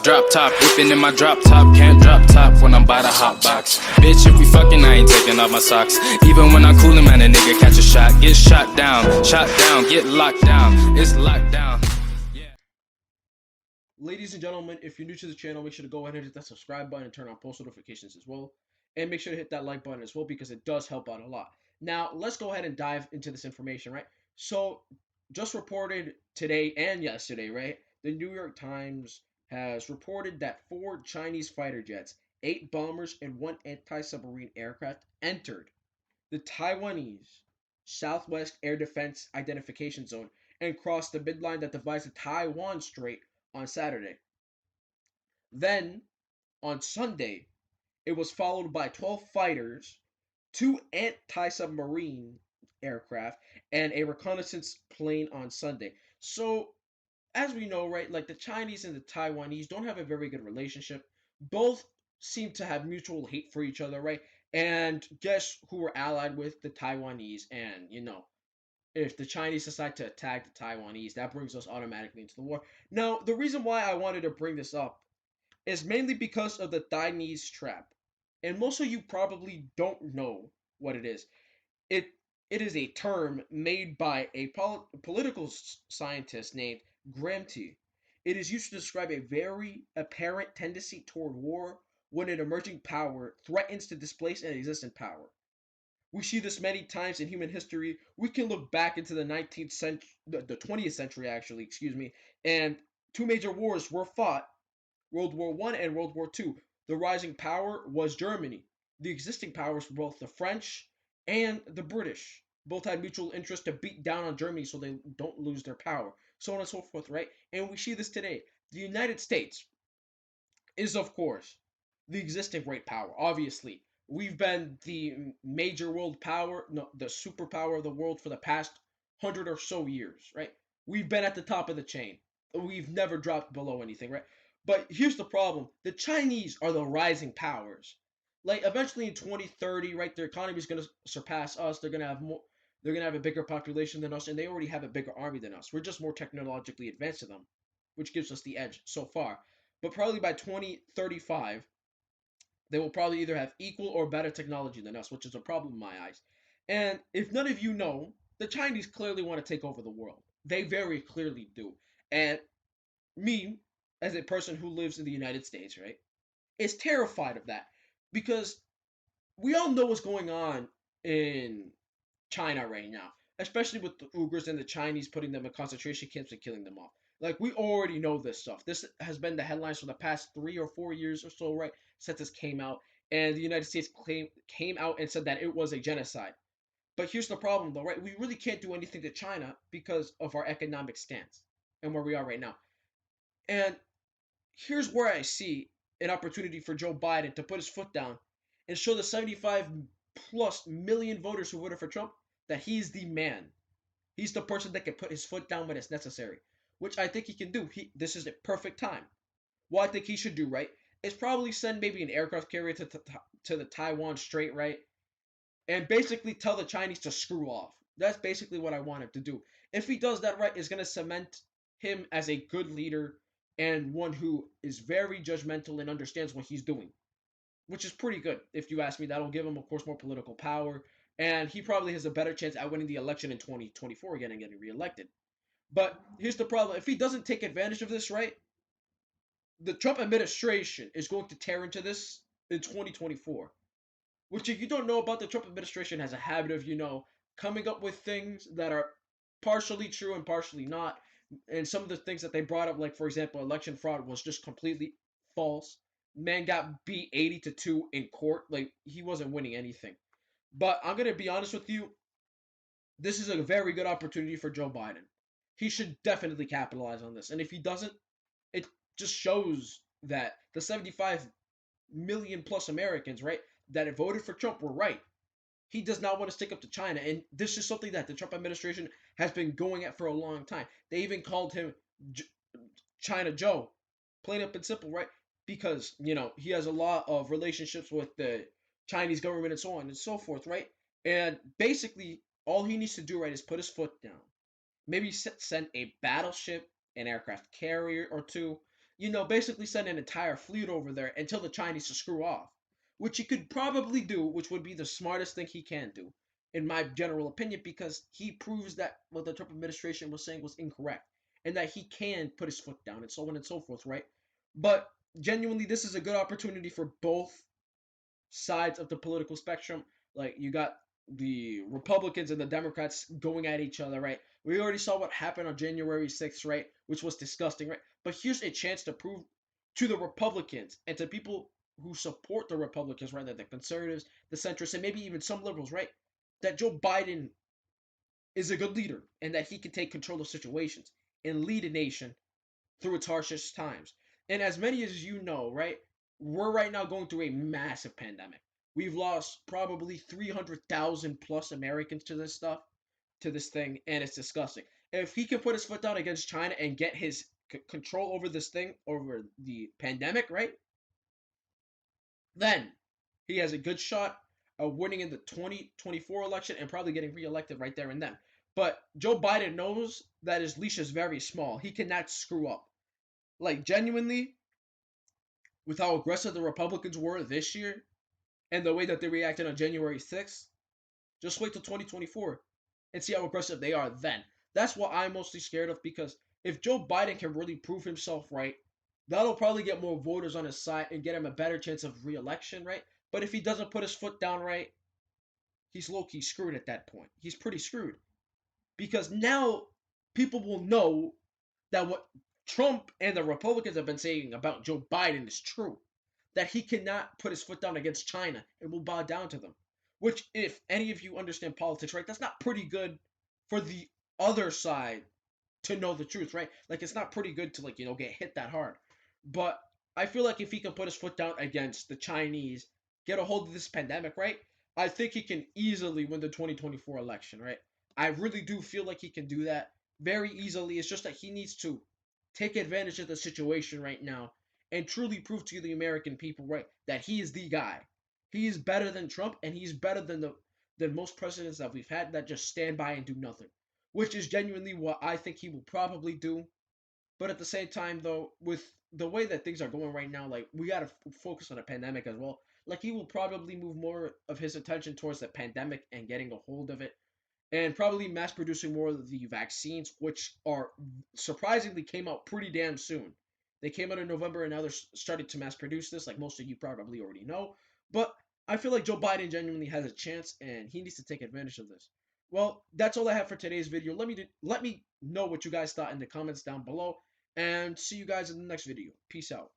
Drop top, whipping in my drop top. Can't drop top when I'm by the hot box. Bitch, if we fucking, I ain't taking off my socks. Even when I'm coolin', man, a nigga catch a shot. Get shot down, get locked down. It's locked down. Yeah. Ladies and gentlemen, if you're new to the channel, make sure to go ahead and hit that subscribe button and turn on post notifications as well. And make sure to hit that like button as well because it does help out a lot. Now, let's go ahead and dive into this information, right? So, just reported today and yesterday, right? The New York Times has reported that 4 Chinese fighter jets, 8 bombers, and 1 anti-submarine aircraft entered the Taiwanese Southwest Air Defense Identification Zone and crossed the midline that divides the Taiwan Strait on Saturday. Then, on Sunday, it was followed by 12 fighters, 2 anti-submarine aircraft, and a reconnaissance plane on Sunday. So, as we know, right, like the Chinese and the Taiwanese don't have a very good relationship. Both seem to have mutual hate for each other, right? And guess who we're allied with? The Taiwanese. And, if the Chinese decide to attack the Taiwanese, that brings us automatically into the war. Now, the reason why I wanted to bring this up is mainly because of the Taiwanese trap. And most of you probably don't know what it is. It it is a term made by a political scientist named Gramsci. It is used to describe a very apparent tendency toward war when an emerging power threatens to displace an existing power. We see this many times in human history. We can look back into the 19th century, the 20th century actually, excuse me, and 2 major wars were fought, World War I and World War II. The rising power was Germany. The existing powers were both the French and the British. Both had mutual interest to beat down on Germany so they don't lose their power. So on and so forth, right? And we see this today. The United States is, of course, the existing great power. Obviously, we've been the major world power, no, the superpower of the world for the past 100 or so years, right? We've been at the top of the chain. We've never dropped below anything, right? But here's the problem: the Chinese are the rising powers. Like eventually in 2030, right, their economy is gonna surpass us. They're gonna have more. They're gonna have a bigger population than us, and they already have a bigger army than us. We're just more technologically advanced than them, which gives us the edge so far. But probably by 2035, they will probably either have equal or better technology than us, which is a problem in my eyes. And if none of you know, the Chinese clearly want to take over the world. They very clearly do. And me, as a person who lives in the United States, right, is terrified of that because we all know what's going on in China right now, especially with the Uyghurs and the Chinese putting them in concentration camps and killing them off. Like we already know this stuff. This has been the headlines for the past 3 or 4 years or so, right? Since this came out, and the United States came out and said that it was a genocide. But here's the problem, though, right? We really can't do anything to China because of our economic stance and where we are right now. And here's where I see an opportunity for Joe Biden to put his foot down and show the 75 plus million voters who voted for Trump that he's the man. He's the person that can put his foot down when it's necessary, which I think he can do. This is a perfect time. What I think he should do, right, is probably send maybe an aircraft carrier to the Taiwan Strait, right, and basically tell the Chinese to screw off. That's basically what I want him to do. If he does that right, it's going to cement him as a good leader and one who is very judgmental and understands what he's doing, which is pretty good. If you ask me, that'll give him, of course, more political power. And he probably has a better chance at winning the election in 2024 again and getting reelected. But here's the problem: if he doesn't take advantage of this, right, the Trump administration is going to tear into this in 2024. Which, if you don't know about, the Trump administration has a habit of, coming up with things that are partially true and partially not. And some of the things that they brought up, like, for example, election fraud was just completely false. Man got beat 80-2 in court. Like, he wasn't winning anything. But I'm going to be honest with you. This is a very good opportunity for Joe Biden. He should definitely capitalize on this. And if he doesn't, it just shows that the 75 million plus Americans, right, that have voted for Trump were right. He does not want to stick up to China. And this is something that the Trump administration has been going at for a long time. They even called him China Joe, plain up and simple, right? Because, he has a lot of relationships with the Chinese government and so on and so forth, right? And basically, all he needs to do, right, is put his foot down. Maybe send a battleship an aircraft carrier or two. You know, basically send an entire fleet over there and tell the Chinese to screw off, which he could probably do, which would be the smartest thing he can do, in my general opinion, because he proves that what the Trump administration was saying was incorrect and that he can put his foot down and so on and so forth, right? But genuinely, this is a good opportunity for both sides of the political spectrum. Like, you got the Republicans and the Democrats going at each other, right? We already saw what happened on January 6th, right? Which was disgusting, right? But here's a chance to prove to the Republicans and to people who support the Republicans, right? Like the conservatives, the centrists, and maybe even some liberals, right? That Joe Biden is a good leader and that he can take control of situations and lead a nation through its harshest times. And as many as you know, right, we're right now going through a massive pandemic. We've lost probably 300,000 plus Americans to this stuff, to this thing, and it's disgusting. If he can put his foot down against China and get his control over this thing, over the pandemic, right, then he has a good shot of winning in the 2024 election and probably getting reelected right there and then. But Joe Biden knows that his leash is very small. He cannot screw up. Like, genuinely, with how aggressive the Republicans were this year and the way that they reacted on January 6th, just wait till 2024 and see how aggressive they are then. That's what I'm mostly scared of, because if Joe Biden can really prove himself right, that'll probably get more voters on his side and get him a better chance of re-election, right? But if he doesn't put his foot down right, he's low-key screwed at that point. He's pretty screwed. Because now people will know that what Trump and the Republicans have been saying about Joe Biden is true. That he cannot put his foot down against China and will bow down to them. Which, if any of you understand politics, right, that's not pretty good for the other side to know the truth, right? Like, it's not pretty good to, like, you know, get hit that hard. But I feel like if he can put his foot down against the Chinese, get a hold of this pandemic, right, I think he can easily win the 2024 election, right? I really do feel like he can do that very easily. It's just that he needs to take advantage of the situation right now and truly prove to the American people, right, that he is the guy. He is better than Trump, and he's better than most presidents that we've had that just stand by and do nothing, which is genuinely what I think he will probably do. But at the same time, though, with the way that things are going right now, like, we gotta focus on the pandemic as well. Like, he will probably move more of his attention towards the pandemic and getting a hold of it, and probably mass producing more of the vaccines, which are surprisingly came out pretty damn soon. They came out in November, and now they're starting to mass produce this, like most of you probably already know. But I feel like Joe Biden genuinely has a chance, and he needs to take advantage of this. Well, that's all I have for today's video. Let me know what you guys thought in the comments down below, and see you guys in the next video. Peace out.